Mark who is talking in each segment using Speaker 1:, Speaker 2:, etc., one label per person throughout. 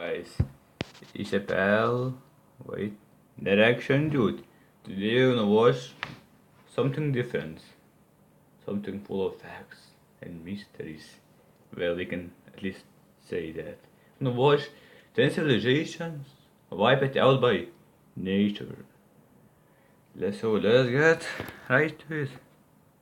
Speaker 1: Guys, Isabel, wait, direction, dude. Today we're gonna watch something different, something full of facts and mysteries. Well, we can at least say that. We're gonna watch 10 civilizations wiped out by nature. Let's get right to it.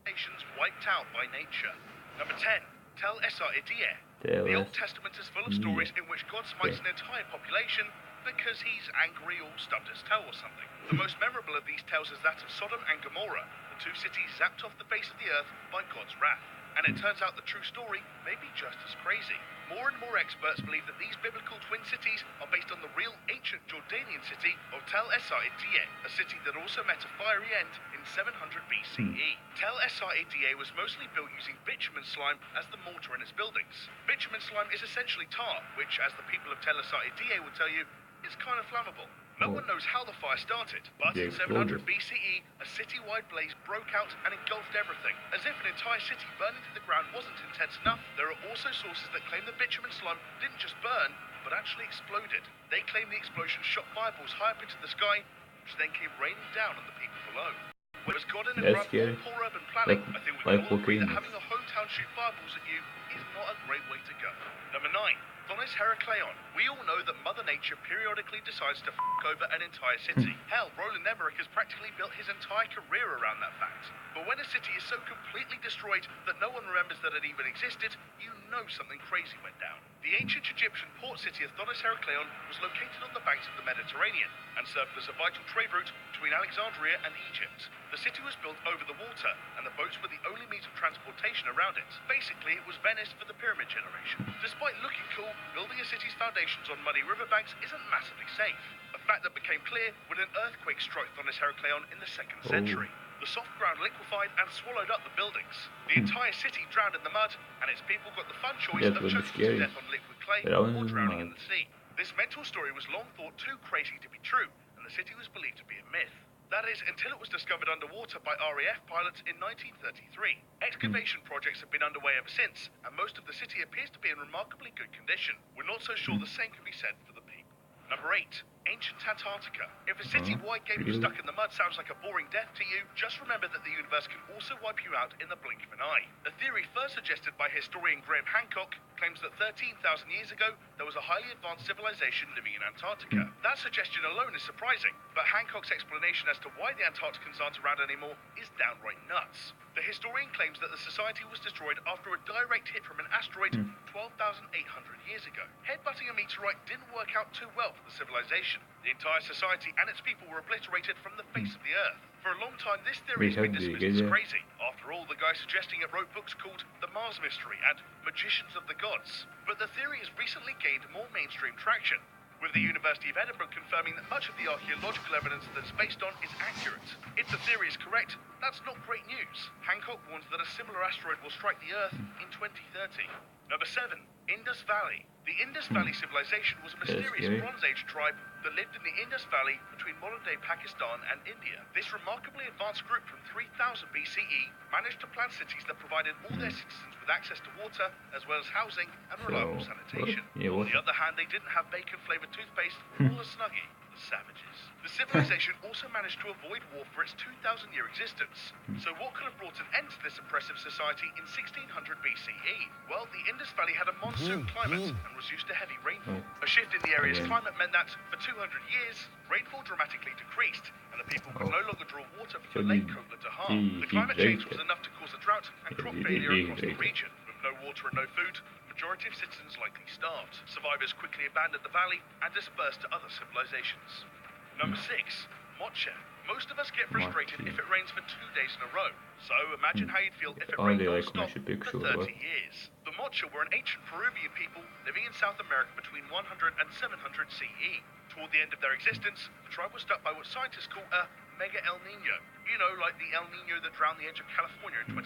Speaker 2: Nations wiped out by nature. Number 10. Tel Esar-Idie.
Speaker 1: Tell
Speaker 2: The
Speaker 1: us.
Speaker 2: Old Testament is full of stories in which God smites an entire population because he's angry or stubbed his toe or something. The most memorable of these tales is that of Sodom and Gomorrah, the two cities zapped off the face of the earth by God's wrath. And it turns out the true story may be just as crazy. More and more experts believe that these biblical twin cities are based on the real ancient Jordanian city of Tel Esar-Idie, a city that also met a fiery end in 700 BCE. Tel Esar-Idie was mostly built using bitumen slime as the mortar in its buildings. Bitumen slime is essentially tar, which, as the people of Tel Esar-Idie will tell you, is kind of flammable. No one knows how the fire started, but in 700 BCE, a city-wide blaze broke out and engulfed everything. As if an entire city burning to the ground wasn't intense enough, there are also sources that claim the bitumen slime didn't just burn, but actually exploded. They claim the explosion shot fireballs high up into the sky, which then came raining down on the people below. Whereas God in a
Speaker 1: That's
Speaker 2: grand
Speaker 1: scary.
Speaker 2: poor urban planning, I think we can
Speaker 1: Like
Speaker 2: all agree that
Speaker 1: volcanoes.
Speaker 2: having a hometown shoot fireballs at you is not a great way to go. Number 9. Thonis Heracleon. We all know that Mother Nature periodically decides to over an entire city. Hell, Roland Emmerich has practically built his entire career around that fact. But when a city is so completely destroyed that no one remembers that it even existed, you know something crazy went down. The ancient Egyptian port city of Thonis Heracleon was located on the banks of the Mediterranean and served as a vital trade route between Alexandria and Egypt. The city was built over the water, and the boats were the only means of transportation around it. Basically, it was Venice for the pyramid generation. Despite looking cool, building a city's foundations on muddy riverbanks isn't massively safe. A fact that became clear when an earthquake struck Thonis Heracleon in the 2nd century. The soft ground liquefied and swallowed up the buildings. The entire city drowned in the mud, and its people got the fun choice
Speaker 1: That
Speaker 2: of
Speaker 1: would be
Speaker 2: choking to
Speaker 1: scary.
Speaker 2: death on liquid clay
Speaker 1: Drowning
Speaker 2: or
Speaker 1: in the
Speaker 2: drowning in
Speaker 1: mud.
Speaker 2: the sea. This mental story was long thought too crazy to be true, and the city was believed to be a myth. That is, until it was discovered underwater by RAF pilots in 1933. Excavation projects have been underway ever since, and most of the city appears to be in remarkably good condition. We're not so sure the same can be said for the people. Number 8. Ancient Antarctica. If a city-wide game of
Speaker 1: Really?
Speaker 2: stuck in the mud sounds like a boring death to you, just remember that the universe can also wipe you out in the blink of an eye. The theory first suggested by historian Graham Hancock claims that 13,000 years ago, there was a highly advanced civilization living in Antarctica. That suggestion alone is surprising, but Hancock's explanation as to why the Antarcticans aren't around anymore is downright nuts. The historian claims that the society was destroyed after a direct hit from an asteroid 12,800 years ago. Headbutting a meteorite didn't work out too well for the civilization. The entire society and its people were obliterated from the face of the earth. For a long time, this theory has been dismissed as crazy. After all, the guy suggesting it wrote books called The Mars Mystery and Magicians of the Gods. But the theory has recently gained more mainstream traction, with the University of Edinburgh confirming that much of the archaeological evidence that it's based on is accurate. If the theory is correct, that's not great news. Hancock warns that a similar asteroid will strike the Earth in 2030. Number 7. Indus Valley. The Indus Valley civilization was a mysterious Bronze Age tribe that lived in the Indus Valley between modern-day Pakistan and India. This remarkably advanced group from 3000 BCE managed to plan cities that provided all their citizens with access to water, as well as housing and reliable sanitation. On the other hand, they didn't have bacon-flavored toothpaste or a Snuggie. The savages. The civilization also managed to avoid war for its 2,000-year existence. So what could have brought an end to this oppressive society in 1600 BCE? Well, the Indus Valley had a monsoon climate and was used to heavy rainfall. A shift in the area's climate meant that, for 200 years, rainfall dramatically decreased, and the people could no longer draw water from the Lake Kotla Dahar. The climate change was enough to cause a drought and crop failure across the region. With no water and no food, the majority of citizens likely starved. Survivors quickly abandoned the valley and dispersed to other civilizations. Number 6. Moche. Most of us get frustrated if it rains for 2 days in a row. So imagine how you'd feel if it rained non-stop for 30 years. The Moche were an ancient Peruvian people living in South America between 100 and 700 CE. Toward the end of their existence, the tribe was struck by what scientists call a mega El Nino. You know, like the El Nino that drowned the edge of California in 2015,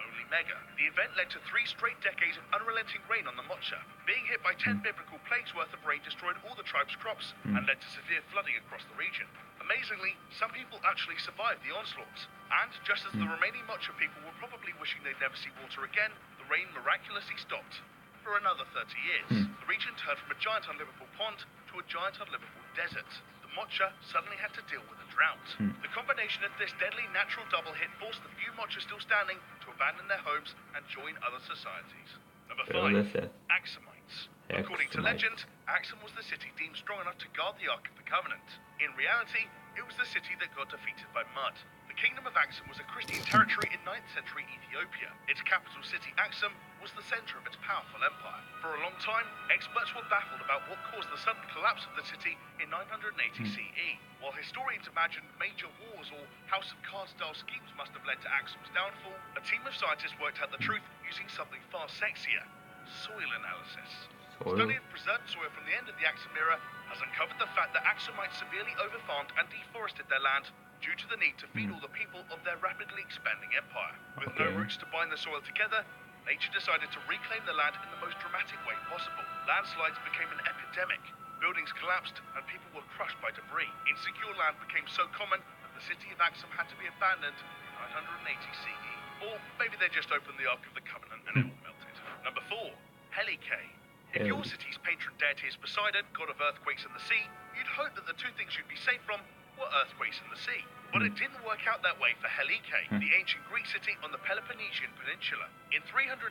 Speaker 2: only mega. The event led to 3 straight decades of unrelenting rain on the Moche. Being hit by 10 biblical plagues worth of rain destroyed all the tribe's crops and led to severe flooding across the region. Amazingly, some people actually survived the onslaughts. And just as the remaining Moche people were probably wishing they'd never see water again, the rain miraculously stopped. For another 30 years, the region turned from a giant unlivable pond to a giant unlivable desert. The Mocha suddenly had to deal with a drought. The combination of this deadly natural double hit forced the few Mocha still standing to abandon their homes and join other societies. Number 5, Axumites. According to legend, Axum was the city deemed strong enough to guard the Ark of the Covenant. In reality, it was the city that got defeated by mud. The kingdom of Axum was a Christian territory in 9th century Ethiopia. Its capital city, Axum, was the center of its powerful empire. For a long time, experts were baffled about what caused the sudden collapse of the city in 980 CE. While historians imagined major wars or House of Cards-style schemes must have led to Axum's downfall, a team of scientists worked out the truth using something far sexier: soil analysis. Study of preserved soil from the end of the Axum era has uncovered the fact that Axumites severely overfarmed and deforested their land due to the need to feed all the people of their rapidly expanding empire. With no roots to bind the soil together, nature decided to reclaim the land in the most dramatic way possible. Landslides became an epidemic. Buildings collapsed and people were crushed by debris. Insecure land became so common that the city of Axum had to be abandoned in 980 CE. Or maybe they just opened the Ark of the Covenant and it all melted. Number 4, Helike. If your city's patron deity is Poseidon, god of earthquakes and the sea, you'd hope that the two things you'd be safe from were earthquakes and the sea. But it didn't work out that way for Helike, the ancient Greek city on the Peloponnesian Peninsula. In 373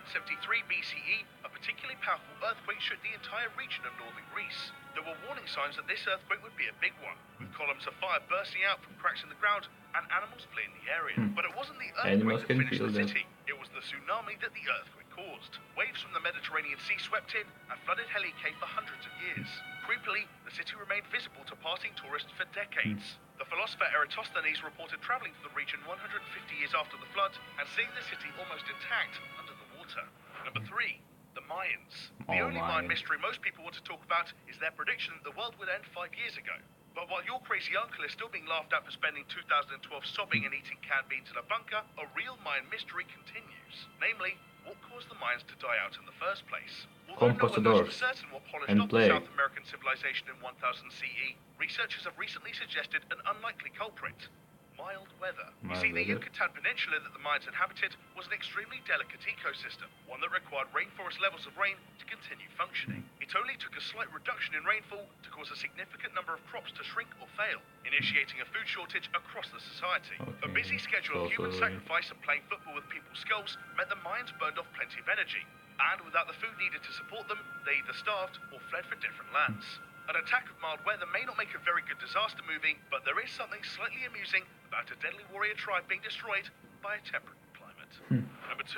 Speaker 2: BCE, a particularly powerful earthquake shook the entire region of northern Greece. There were warning signs that this earthquake would be a big one, with columns of fire bursting out from cracks in the ground and animals fleeing the area. But it wasn't the earthquake that finished the city, it was the tsunami that the earthquake caused. Waves from the Mediterranean Sea swept in and flooded Helike for hundreds of years. Creepily, the city remained visible to passing tourists for decades. The philosopher Eratosthenes reported traveling to the region 150 years after the flood and seeing the city almost intact under the water. Number 3, the Mayans. The only Mayan mystery most people want to talk about is their prediction that the world would end 5 years ago. But while your crazy uncle is still being laughed at for spending 2012 sobbing and eating canned beans in a bunker, a real Mayan mystery continues. Namely, what caused the Mayans to die out in the first place? Although no one knows for certain what polished off the South American civilization in 1000 CE, researchers have recently suggested an unlikely culprit: mild weather. You see, the Yucatan Peninsula that the Mayans inhabited was an extremely delicate ecosystem, one that required rainforest levels of rain to continue functioning. It only took a slight reduction in rainfall to cause a significant number of crops to shrink or fail, initiating a food shortage across the society. A busy schedule of human sacrifice and playing football with people's skulls meant the Mayans burned off plenty of energy, and without the food needed to support them, they either starved or fled for different lands. An attack of mild weather may not make a very good disaster movie, but there is something slightly amusing about a deadly warrior tribe being destroyed by a temperate climate. Number 2,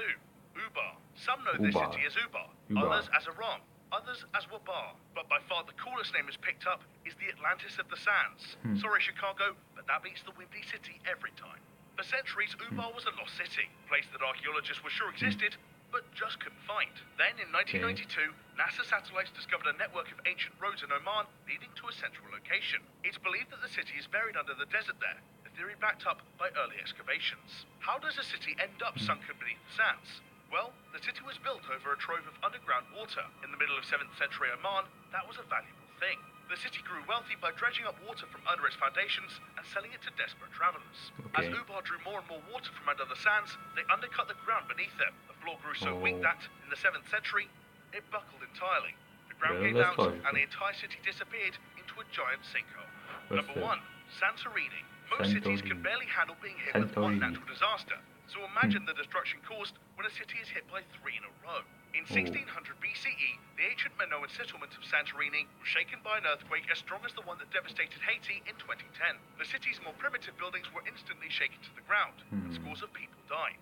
Speaker 2: Ubar. Some know this city as Ubar, others as Aram, others as Wabar. But by far the coolest name is picked up is the Atlantis of the Sands. Sorry Chicago, but that beats the Windy City every time. For centuries, Ubar was a lost city, a place that archaeologists were sure existed, but just couldn't find. Then, in 1992, NASA satellites discovered a network of ancient roads in Oman leading to a central location. It's believed that the city is buried under the desert there, a theory backed up by early excavations. How does a city end up sunken beneath the sands? Well, the city was built over a trove of underground water. In the middle of 7th century Oman, that was a valuable thing. The city grew wealthy by dredging up water from under its foundations and selling it to desperate travelers. As Ubar drew more and more water from under the sands, they undercut the ground beneath them. The floor grew so weak that, in the 7th century, it buckled entirely. The ground gave out, and the entire city disappeared into a giant sinkhole. Number 1, Santorini. Most cities can barely handle being hit with one natural disaster, so imagine the destruction caused when a city is hit by 3 in a row. In 1600 BCE, the ancient Minoan settlement of Santorini was shaken by an earthquake as strong as the one that devastated Haiti in 2010. The city's more primitive buildings were instantly shaken to the ground, and scores of people died.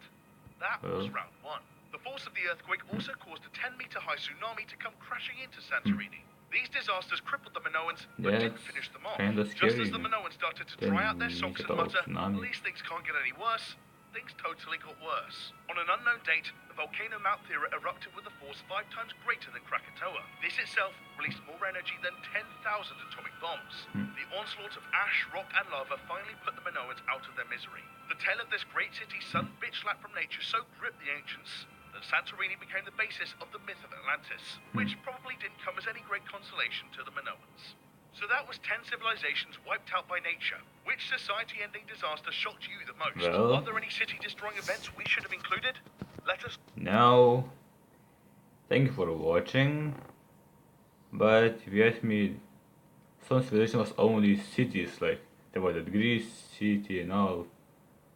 Speaker 2: That was round 1. The force of the earthquake also caused a 10-meter-high tsunami to come crashing into Santorini. These disasters crippled the Minoans, but didn't finish them off. Just as the Minoans started to dry out their socks and mutter, "At least things can't get any worse," things totally got worse. On an unknown date, the volcano Mount Thera erupted with a force 5 times greater than Krakatoa. This itself released more energy than 10,000 atomic bombs. The onslaught of ash, rock, and lava finally put the Minoans out of their misery. The tale of this great city's sudden bitch slap from nature so gripped the ancients that Santorini became the basis of the myth of Atlantis, which probably didn't come as any great consolation to the Minoans. So that was 10 civilizations wiped out by nature. Which society-ending disaster shocked you the most? Are there any city-destroying events we should have included? Let us...
Speaker 1: Now, Thank you for watching. But if you ask me, some civilization was only cities, like there was Greece city and all.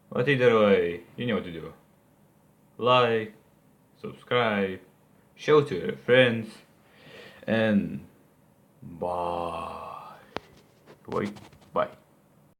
Speaker 1: But either way, you know what to do. Like, subscribe, show to your friends, and bye. Wait, bye.